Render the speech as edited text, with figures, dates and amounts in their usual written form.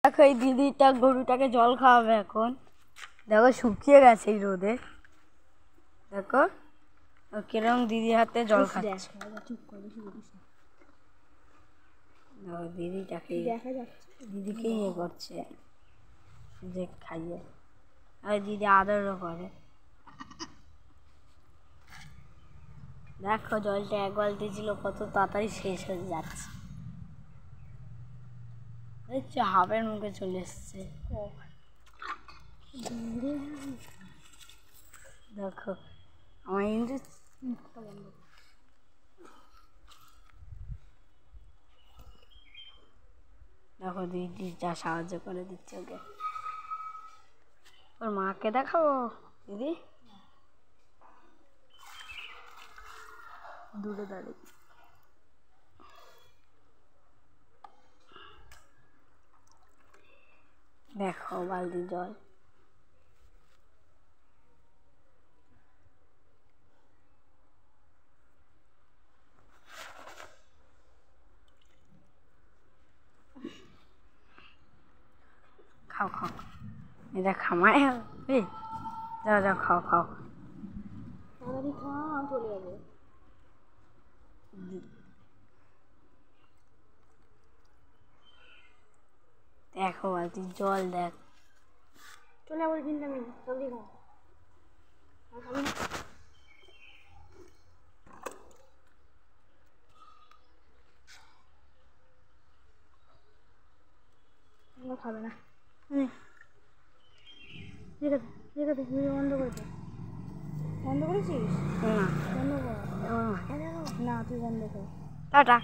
দেখো এই দিদিটা গরুটাকে জল খাওয়াবে এখন। দেখো শুকিয়ে গেছে এই রোদে। দেখো কিরম দিদি হাতে জল খাচ্ছে। দিদিটাকে দিদিকে ইয়ে করছে যে খাইয়ে, আর দিদি আদরও করে। দেখো জলটা এক বালতি ছিল, কত তাড়াতাড়ি শেষ হয়ে যাচ্ছে। দেখছো হাফের মুখে চলে এসছে। দেখো আমার কিন্তু দেখো দিদি যা সাহায্য করে দিচ্ছে ওকে। ওর মাকে দেখাবো দিদি দূরে দাঁড়িয়ে। দেখো বালতি জল। খাও খাও, এটা খামায় হবে। যাও যাও খাও খাও। চলে যাবে। দেখো বালতি জল দেখ। চলে যাবো কিন্তু আমি জলদি খাও। খাবে না। বন্ধ করে দে। বন্ধ করেছিস? না বন্ধ কর। না তুই বন্ধ কর। টাটা।